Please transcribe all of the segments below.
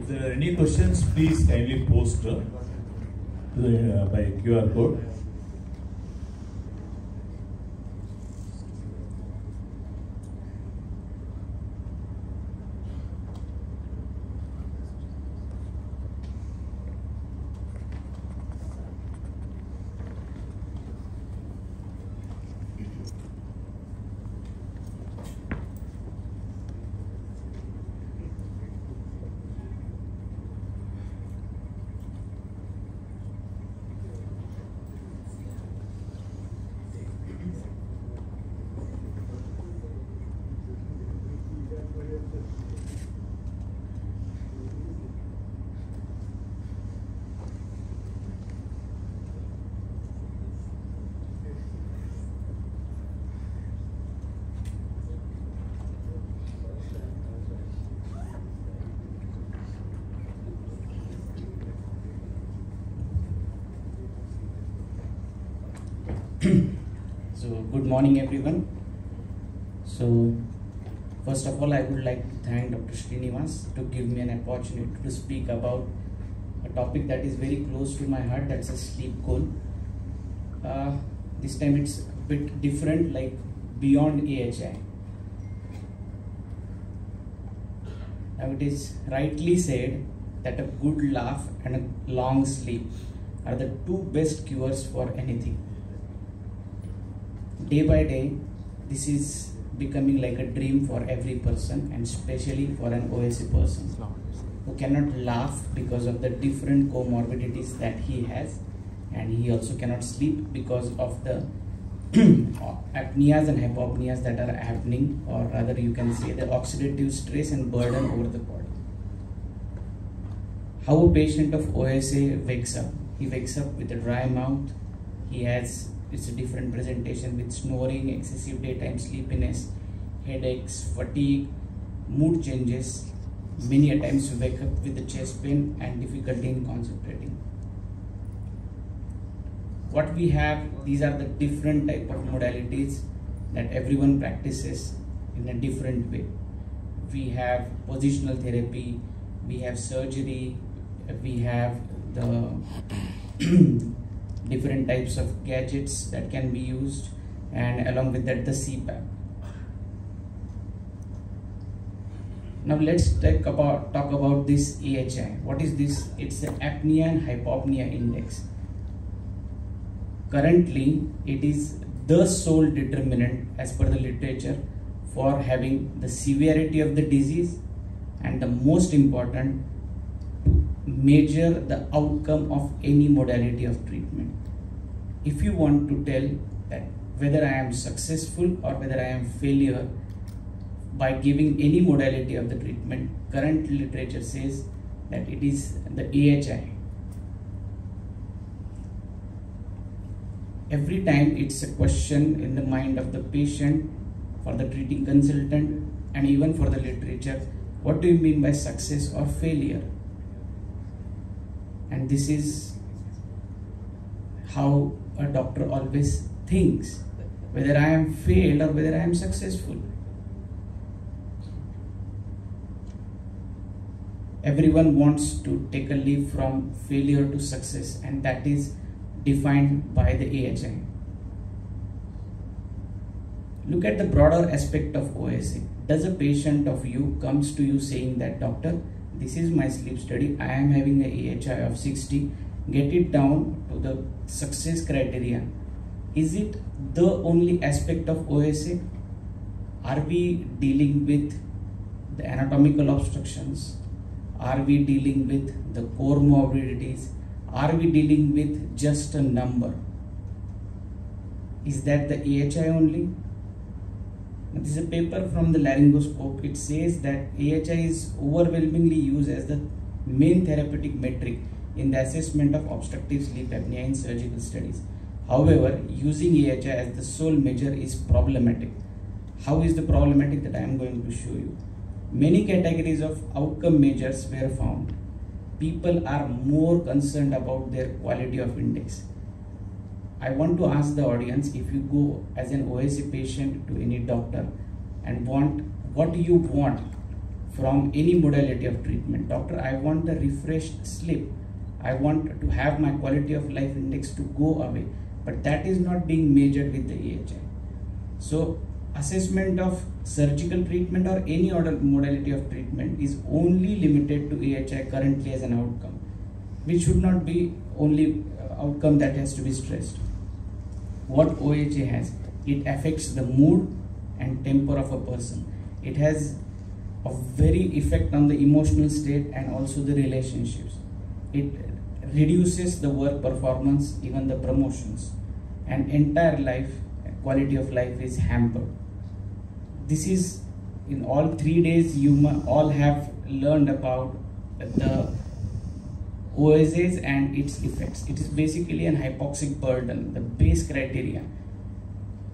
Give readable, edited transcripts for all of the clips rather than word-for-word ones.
If there are any questions, please kindly post by QR code. So good morning everyone. So first of all, I would like to thank Dr. Srinivas to give me an opportunity to speak about a topic that is very close to my heart, that's a sleep goal. This time it's a bit different, like beyond AHI. Now it is rightly said that a good laugh and a long sleep are the two best cures for anything. Day by day, this is becoming like a dream for every person, and especially for an OSA person who cannot laugh because of the different comorbidities that he has, and he also cannot sleep because of the apneas and hypopneas that are happening, or rather you can say the oxidative stress and burden over the body. How a patient of OSA wakes up? He wakes up with a dry mouth. It's a different presentation with snoring, excessive daytime sleepiness, headaches, fatigue, mood changes. Many a times you wake up with the chest pain and difficulty in concentrating. What we have, these are the different type of modalities that everyone practices in a different way. We have positional therapy, we have surgery, we have the different types of gadgets that can be used, and along with that the CPAP. Now let's talk about this AHI. What is this? It's the apnea and hypopnea index. Currently, it is the sole determinant as per the literature for having the severity of the disease, and the most important, to measure the outcome of any modality of treatment. If you want to tell that whether I am successful or whether I am failure by giving any modality of the treatment, current literature says that it is the AHI. Every time it's a question in the mind of the patient, for the treating consultant, and even for the literature, what do you mean by success or failure? And this is how a doctor always thinks, whether I am failed or whether I am successful. Everyone wants to take a leap from failure to success, and that is defined by the AHI. Look at the broader aspect of OSA. Does a patient of you comes to you saying that, doctor, this is my sleep study, I am having a AHI of 60, get it down to the success criteria. Is it the only aspect of OSA? Are we dealing with the anatomical obstructions? Are we dealing with the comorbidities? Are we dealing with just a number? Is that the AHI only? This is a paper from the laryngoscope. It says that AHI is overwhelmingly used as the main therapeutic metric in the assessment of obstructive sleep apnea in surgical studies. However, using AHI as the sole measure is problematic. How is the problematic? That I am going to show you. Many categories of outcome measures were found. People are more concerned about their quality of index. I want to ask the audience, if you go as an OSA patient to any doctor and want, what do you want from any modality of treatment. Doctor, I want a refreshed sleep. I want to have my quality of life index to go away, but that is not being measured with the AHI. So assessment of surgical treatment or any other modality of treatment is only limited to AHI currently as an outcome, which should not be only outcome that has to be stressed. What OHA has, it affects the mood and temper of a person. It has a very effect on the emotional state and also the relationships. It reduces the work performance, even the promotions, and entire life quality of life is hampered. This is in all 3 days you all have learned about the OSAs and its effects. It is basically an hypoxic burden, the base criteria.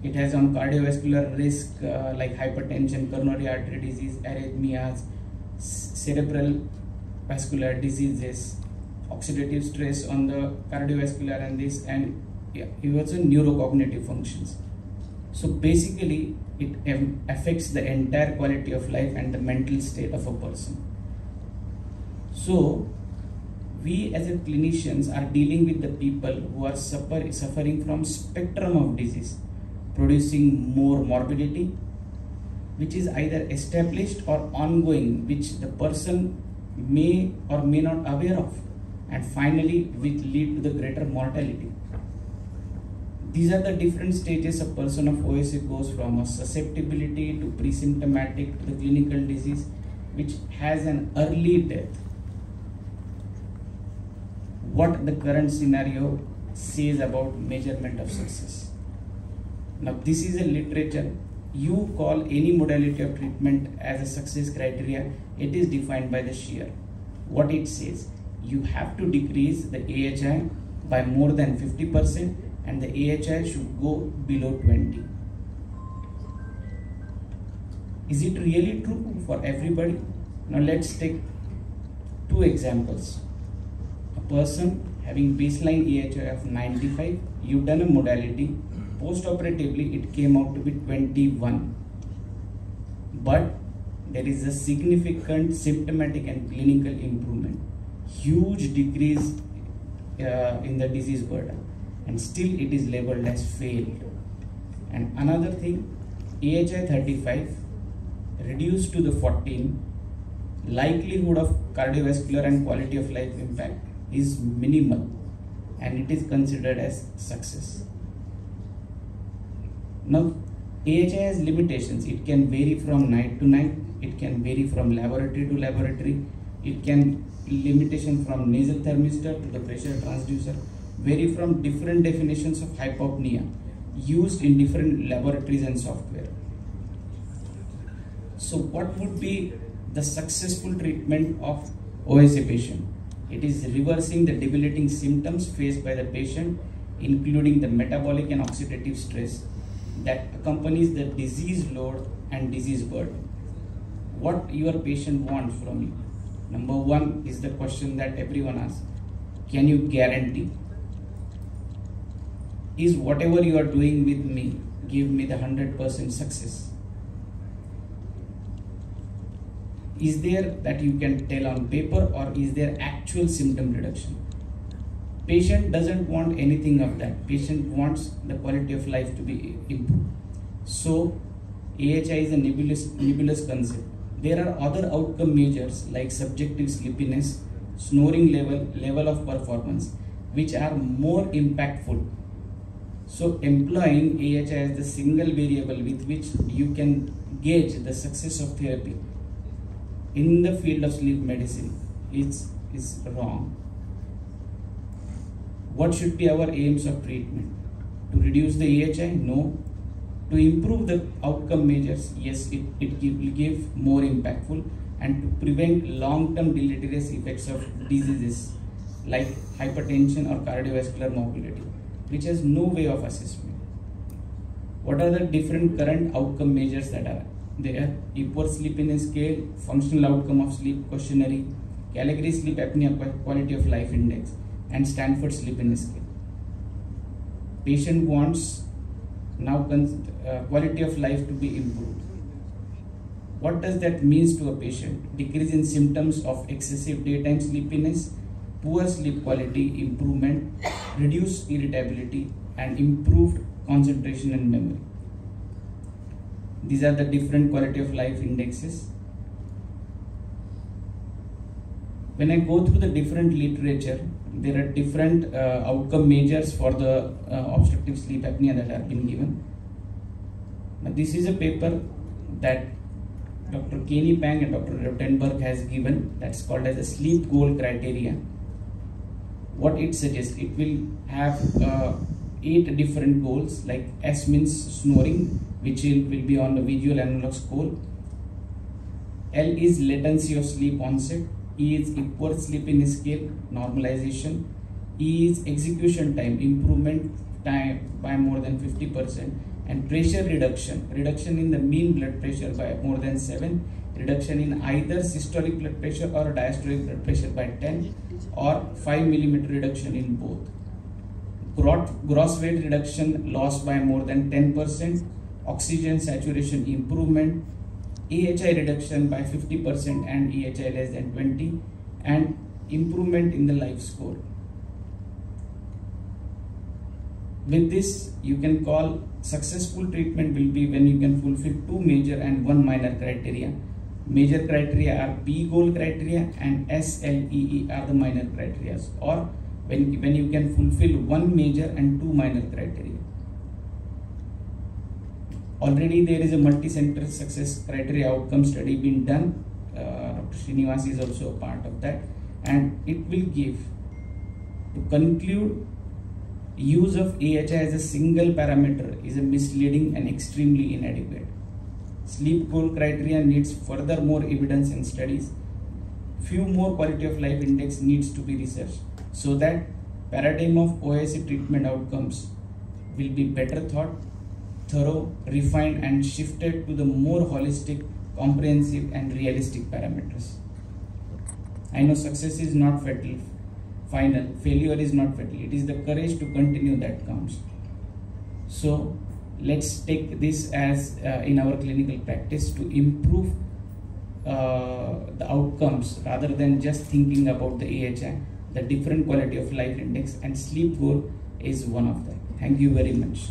It has on cardiovascular risk like hypertension, coronary artery disease, arrhythmias, cerebral vascular diseases, oxidative stress on the cardiovascular and this, and also neurocognitive functions. So basically it affects the entire quality of life and the mental state of a person. So we as a clinicians are dealing with the people who are suffering from spectrum of disease, producing more morbidity, which is either established or ongoing, which the person may or may not aware of, and finally which lead to the greater mortality. These are the different stages a person of OSA goes from: a susceptibility to pre-symptomatic to the clinical disease, which has an early death. What the current scenario says about measurement of success. Now this is a literature. You call any modality of treatment as a success criteria, it is defined by the SHEAR. What it says, you have to decrease the AHI by more than 50% and the AHI should go below 20. Is it really true for everybody? Now let's take 2 examples. A person having baseline AHI of 95, you've done a modality, post-operatively it came out to be 21. But there is a significant symptomatic and clinical improvement, huge decrease in the disease burden, and still it is labeled as failed. And another thing, AHI 35 reduced to the 14, likelihood of cardiovascular and quality of life impact is minimal, and it is considered as success. Now AHI has limitations. It can vary from night to night, it can vary from laboratory to laboratory, it can limitation from nasal thermistor to the pressure transducer, vary from different definitions of hypopnea used in different laboratories and software. So what would be the successful treatment of OSA patient? It is reversing the debilitating symptoms faced by the patient, including the metabolic and oxidative stress that accompanies the disease load and disease burden. What your patient wants from you? Number 1 is the question that everyone asks. Can you guarantee? Is whatever you are doing with me, give me the 100% success? Is there that you can tell on paper, or is there actual symptom reduction? Patient doesn't want anything of that. Patient wants the quality of life to be improved. So AHI is a nebulous concept. There are other outcome measures like subjective sleepiness, snoring level of performance, which are more impactful. So employing AHI as the single variable with which you can gauge the success of therapy in the field of sleep medicine is wrong. What should be our aims of treatment? To reduce the AHI? No. To improve the outcome measures? Yes, it will give more impactful, and to prevent long-term deleterious effects of diseases like hypertension or cardiovascular morbidity, which has no way of assessment. What are the different current outcome measures that are there? Epworth Sleepiness Scale, Functional Outcome of Sleep Questionnaire, Calgary Sleep Apnea Quality of Life Index, and Stanford Sleepiness Scale. Patient wants now quality of life to be improved. What does that mean to a patient? Decrease in symptoms of excessive daytime sleepiness, poor sleep quality improvement, reduced irritability, and improved concentration and memory. These are the different quality of life indexes. When I go through the different literature, there are different outcome measures for the obstructive sleep apnea that have been given. Now, this is a paper that Dr. Kenny Pang and Dr. Rottenberg has given, that's called as a sleep goal criteria. What it suggests, it will have 8 different goals, like S means snoring, which will be on the visual analog scale. L is latency of sleep onset. E is Epworth sleepiness scale, normalization. E is execution time, improvement time by more than 50%. And pressure reduction in the mean blood pressure by more than 7, reduction in either systolic blood pressure or diastolic blood pressure by 10, or 5 mm reduction in both. Gross weight reduction loss by more than 10%, oxygen saturation improvement, AHI reduction by 50% and AHI less than 20, and improvement in the life score. With this, you can call successful treatment will be when you can fulfill 2 major and 1 minor criteria. Major criteria are P goal criteria and SLEE are the minor criteria, or when you can fulfill 1 major and 2 minor criteria. Already there is a multi-center success criteria outcome study being done. Dr. Srinivas is also a part of that, and it will give, to conclude, use of AHI as a single parameter is a misleading and extremely inadequate. Sleep goal criteria needs further more evidence and studies. Few more quality of life index needs to be researched, so that paradigm of OSA treatment outcomes will be better thought, thorough, refined, and shifted to the more holistic, comprehensive, and realistic parameters. I know success is not final, failure is not fatal. It is the courage to continue that counts. So let's take this as in our clinical practice to improve the outcomes, rather than just thinking about the AHI, the different quality of life index, and sleep goal is one of them. Thank you very much.